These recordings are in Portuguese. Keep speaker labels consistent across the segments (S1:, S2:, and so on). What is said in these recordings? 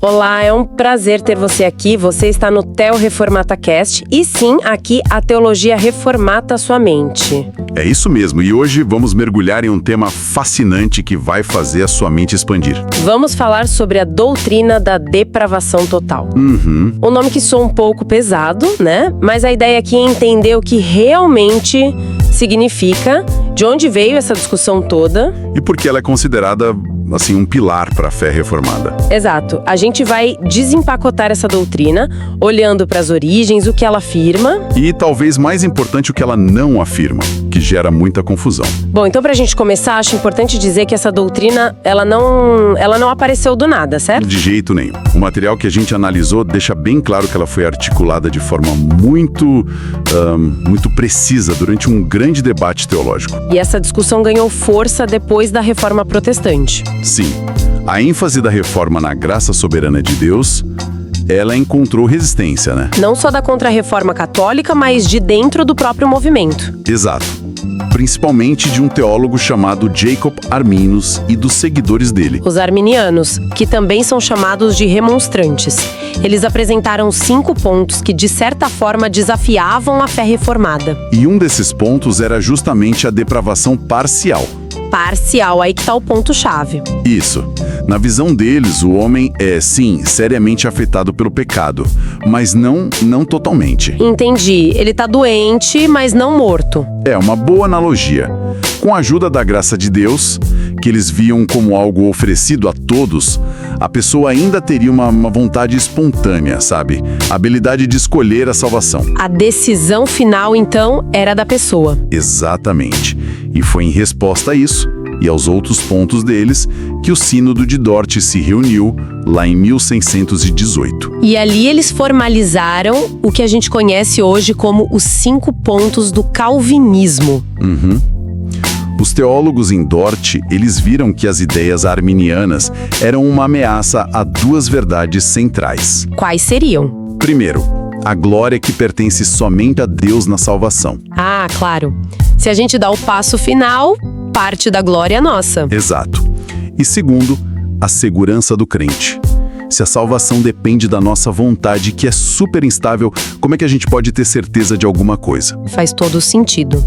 S1: Olá, é um prazer ter você aqui. Você está no Theo Reformata Cast e sim, aqui a teologia reformata a sua mente.
S2: É isso mesmo, e hoje vamos mergulhar em um tema fascinante que vai fazer a sua mente expandir.
S1: Vamos falar sobre a doutrina da depravação total. Um nome que soa um pouco pesado, né? Mas a ideia aqui é entender o que realmente significa, de onde veio essa discussão toda.
S2: E por que ela é considerada, assim, um pilar para a fé reformada.
S1: Exato. A gente vai desempacotar essa doutrina, olhando para as origens, o que ela afirma.
S2: E talvez mais importante, o que ela não afirma, que gera muita confusão.
S1: Bom, então pra gente começar, acho importante dizer que essa doutrina, ela não apareceu do nada, certo?
S2: De jeito nenhum. O material que a gente analisou deixa bem claro que ela foi articulada de forma muito precisa durante um grande debate teológico.
S1: E essa discussão ganhou força depois da Reforma Protestante.
S2: Sim, a ênfase da reforma na graça soberana de Deus, ela encontrou resistência, né?
S1: Não só da Contra-Reforma Católica, mas de dentro do próprio movimento.
S2: Exato. Principalmente de um teólogo chamado Jacob Arminus e dos seguidores dele.
S1: Os arminianos, que também são chamados de remonstrantes. Eles apresentaram 5 pontos que, de certa forma, desafiavam a fé reformada.
S2: E um desses pontos era justamente a depravação parcial.
S1: Parcial, aí que tá o ponto-chave.
S2: Isso. Na visão deles, o homem é, sim, seriamente afetado pelo pecado, mas não totalmente.
S1: Entendi. Ele tá doente, mas não morto.
S2: É uma boa analogia. Com a ajuda da graça de Deus, que eles viam como algo oferecido a todos, a pessoa ainda teria uma vontade espontânea, sabe? A habilidade de escolher a salvação.
S1: A decisão final, então, era da pessoa.
S2: Exatamente. E foi em resposta a isso, e aos outros pontos deles, que o Sínodo de Dort se reuniu lá em 1618.
S1: E ali eles formalizaram o que a gente conhece hoje como os 5 pontos do calvinismo.
S2: Os teólogos em Dort, eles viram que as ideias arminianas eram uma ameaça a 2 verdades centrais.
S1: Quais seriam?
S2: Primeiro, a glória que pertence somente a Deus na salvação.
S1: Ah, claro. Se a gente dá o passo final, parte da glória é nossa.
S2: Exato. E segundo, a segurança do crente. Se a salvação depende da nossa vontade, que é super instável, como é que a gente pode ter certeza de alguma coisa?
S1: Faz todo sentido.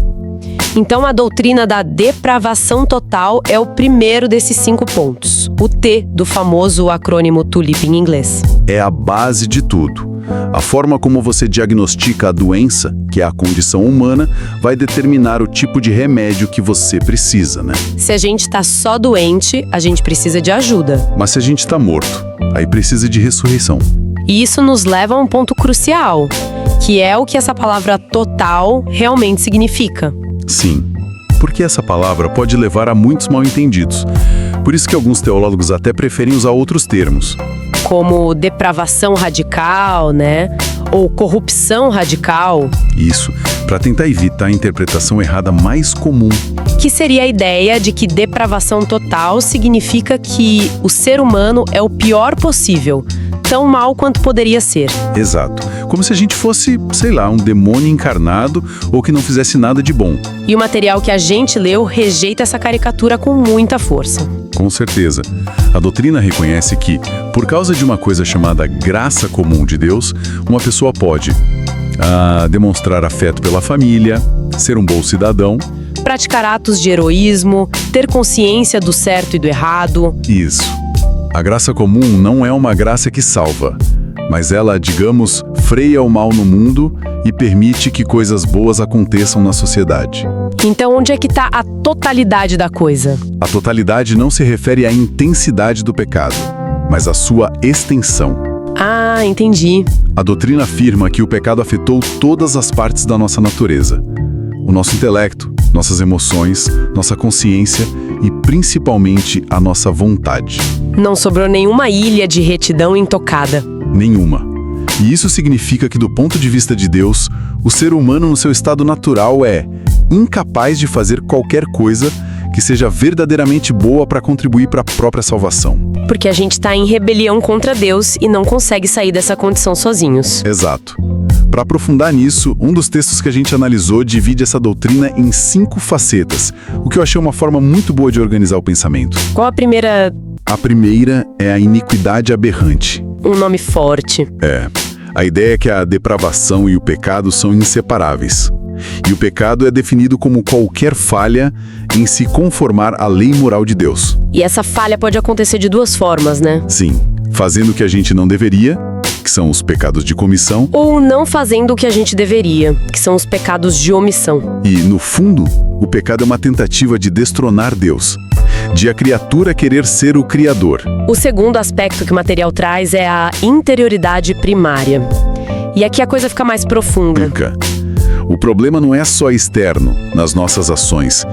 S1: Então, a doutrina da depravação total é o primeiro desses 5 pontos. O T do famoso acrônimo TULIP em inglês.
S2: É a base de tudo. A forma como você diagnostica a doença, que é a condição humana, vai determinar o tipo de remédio que você precisa, né?
S1: Se a gente tá só doente, a gente precisa de ajuda.
S2: Mas se a gente está morto, aí precisa de ressurreição.
S1: E isso nos leva a um ponto crucial, que é o que essa palavra total realmente significa.
S2: Sim, porque essa palavra pode levar a muitos mal-entendidos. Por isso que alguns teólogos até preferem usar outros termos.
S1: Como depravação radical, né? Ou corrupção radical.
S2: Isso, para tentar evitar a interpretação errada mais comum.
S1: Que seria a ideia de que depravação total significa que o ser humano é o pior possível, tão mal quanto poderia ser.
S2: Exato. Como se a gente fosse, sei lá, um demônio encarnado ou que não fizesse nada de bom.
S1: E o material que a gente leu rejeita essa caricatura com muita força.
S2: Com certeza. A doutrina reconhece que, por causa de uma coisa chamada graça comum de Deus, uma pessoa pode demonstrar afeto pela família, ser um bom cidadão,
S1: praticar atos de heroísmo, ter consciência do certo e do errado.
S2: Isso. A graça comum não é uma graça que salva, mas ela, digamos, freia o mal no mundo e permite que coisas boas aconteçam na sociedade.
S1: Então, onde é que está a totalidade da coisa?
S2: A totalidade não se refere à intensidade do pecado, mas à sua extensão.
S1: Ah, entendi.
S2: A doutrina afirma que o pecado afetou todas as partes da nossa natureza. O nosso intelecto, nossas emoções, nossa consciência e, principalmente, a nossa vontade.
S1: Não sobrou nenhuma ilha de retidão intocada.
S2: Nenhuma. E isso significa que, do ponto de vista de Deus, o ser humano no seu estado natural é incapaz de fazer qualquer coisa que seja verdadeiramente boa para contribuir para a própria salvação.
S1: Porque a gente está em rebelião contra Deus e não consegue sair dessa condição sozinhos.
S2: Exato. Para aprofundar nisso, um dos textos que a gente analisou divide essa doutrina em 5 facetas, o que eu achei uma forma muito boa de organizar o pensamento.
S1: Qual a primeira
S2: A primeira é a iniquidade aberrante.
S1: Um nome forte.
S2: A ideia é que a depravação e o pecado são inseparáveis. E o pecado é definido como qualquer falha em se conformar à lei moral de Deus.
S1: E essa falha pode acontecer de duas formas, né?
S2: Sim, fazendo o que a gente não deveria, que são os pecados de comissão,
S1: Ou não fazendo o que a gente deveria, que são os pecados de omissão.
S2: e, no fundo, o pecado é uma tentativa de destronar Deus, de a criatura querer ser o Criador.
S1: O segundo aspecto que o material traz é a interioridade primária. E aqui a coisa fica mais profunda.
S2: O problema não é só externo, nas nossas ações.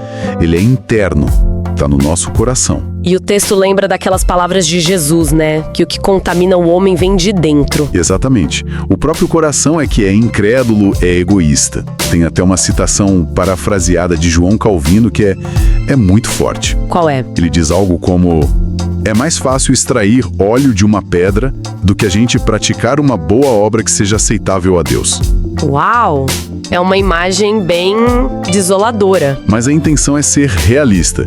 S2: Ele é interno, está no nosso coração.
S1: E o texto lembra daquelas palavras de Jesus, né? Que o que contamina o homem vem de dentro.
S2: Exatamente. O próprio coração é que é incrédulo, é egoísta. Tem até uma citação parafraseada de João Calvino que é muito forte.
S1: Qual é?
S2: Ele diz algo como: é mais fácil extrair óleo de uma pedra do que a gente praticar uma boa obra que seja aceitável a Deus.
S1: Uau! É uma imagem bem desoladora.
S2: Mas a intenção é ser realista.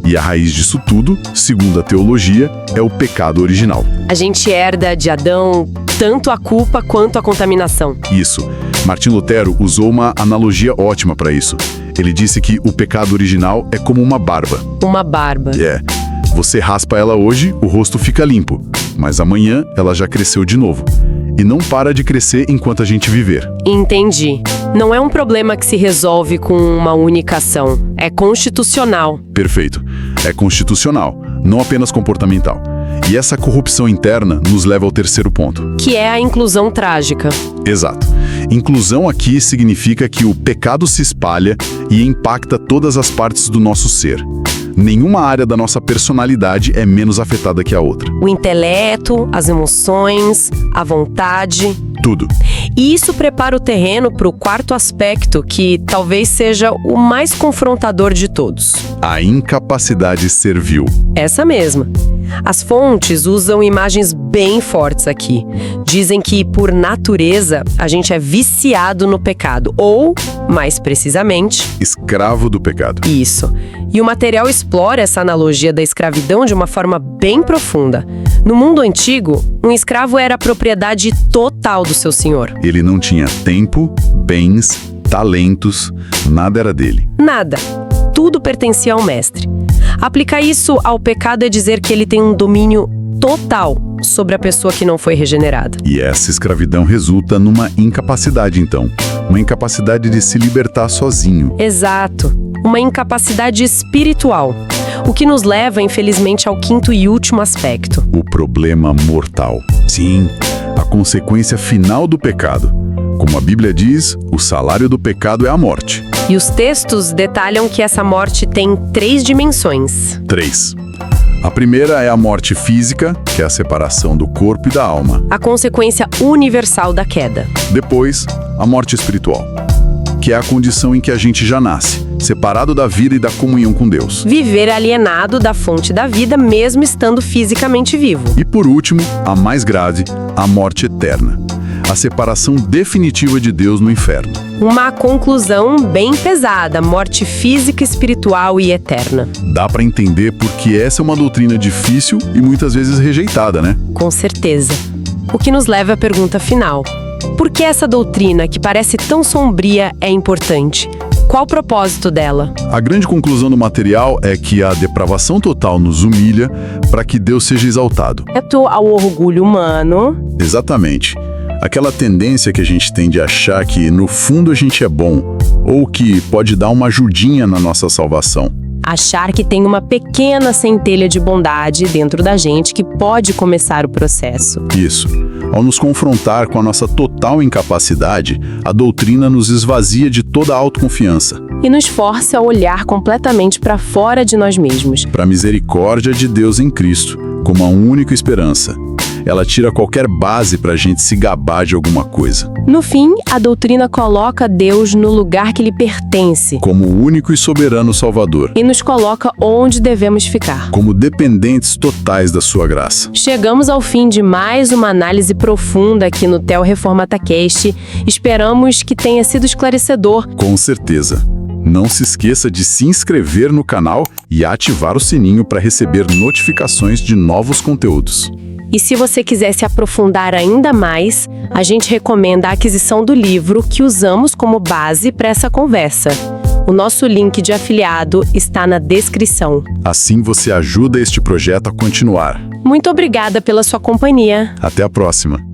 S2: E a raiz disso tudo, segundo a teologia, é o pecado original.
S1: A gente herda de Adão tanto a culpa quanto a contaminação.
S2: Isso. Martim Lutero usou uma analogia ótima para isso. Ele disse que o pecado original é como uma barba.
S1: Uma barba.
S2: Você raspa ela hoje, o rosto fica limpo. Mas amanhã ela já cresceu de novo. E não para de crescer enquanto a gente viver.
S1: Entendi. Não é um problema que se resolve com uma única ação. É constitucional.
S2: Perfeito. É constitucional, não apenas comportamental. E essa corrupção interna nos leva ao terceiro ponto.
S1: Que é a inclusão trágica.
S2: Exato. Inclusão aqui significa que o pecado se espalha e impacta todas as partes do nosso ser. Nenhuma área da nossa personalidade é menos afetada que a outra.
S1: O intelecto, as emoções, a vontade.
S2: Tudo.
S1: E isso prepara o terreno para o quarto aspecto, que talvez seja o mais confrontador de todos.
S2: A incapacidade servil.
S1: Essa mesma. As fontes usam imagens bem fortes aqui. Dizem que, por natureza, a gente é viciado no pecado. Ou, mais precisamente...
S2: escravo do pecado.
S1: Isso. E o material explora essa analogia da escravidão de uma forma bem profunda. No mundo antigo, um escravo era a propriedade total do seu senhor.
S2: Ele não tinha tempo, bens, talentos, nada era dele.
S1: Nada. Tudo pertencia ao mestre. Aplicar isso ao pecado é dizer que ele tem um domínio total sobre a pessoa que não foi regenerada.
S2: E essa escravidão resulta numa incapacidade, então. Uma incapacidade de se libertar sozinho.
S1: Exato. Uma incapacidade espiritual. O que nos leva, infelizmente, ao quinto e último aspecto.
S2: O problema mortal. Sim, a consequência final do pecado. Como a Bíblia diz, o salário do pecado é a morte.
S1: E os textos detalham que essa morte tem 3 dimensões.
S2: 3. A primeira é a morte física, que é a separação do corpo e da alma.
S1: A consequência universal da queda.
S2: Depois, a morte espiritual, que é a condição em que a gente já nasce, separado da vida e da comunhão com Deus.
S1: Viver alienado da fonte da vida, mesmo estando fisicamente vivo.
S2: E por último, a mais grave, a morte eterna. A separação definitiva de Deus no inferno.
S1: Uma conclusão bem pesada, morte física, espiritual e eterna.
S2: Dá para entender porque essa é uma doutrina difícil e muitas vezes rejeitada, né?
S1: Com certeza. O que nos leva à pergunta final. Por que essa doutrina, que parece tão sombria, é importante? Qual o propósito dela?
S2: A grande conclusão do material é que a depravação total nos humilha para que Deus seja exaltado.
S1: Ao orgulho humano.
S2: Exatamente. Aquela tendência que a gente tem de achar que, no fundo, a gente é bom, ou que pode dar uma ajudinha na nossa salvação.
S1: Achar que tem uma pequena centelha de bondade dentro da gente que pode começar o processo.
S2: Isso. Ao nos confrontar com a nossa total incapacidade, a doutrina nos esvazia de toda a autoconfiança.
S1: E nos força a olhar completamente para fora de nós mesmos.
S2: Para a misericórdia de Deus em Cristo, como a única esperança. Ela tira qualquer base para a gente se gabar de alguma coisa.
S1: No fim, a doutrina coloca Deus no lugar que lhe pertence.
S2: Como o único e soberano Salvador.
S1: E nos coloca onde devemos ficar.
S2: Como dependentes totais da sua graça.
S1: Chegamos ao fim de mais uma análise profunda aqui no Theo Reformata Cast. Esperamos que tenha sido esclarecedor.
S2: Com certeza. Não se esqueça de se inscrever no canal e ativar o sininho para receber notificações de novos conteúdos.
S1: E se você quiser se aprofundar ainda mais, a gente recomenda a aquisição do livro que usamos como base para essa conversa. O nosso link de afiliado está na descrição.
S2: Assim você ajuda este projeto a continuar.
S1: Muito obrigada pela sua companhia.
S2: Até a próxima!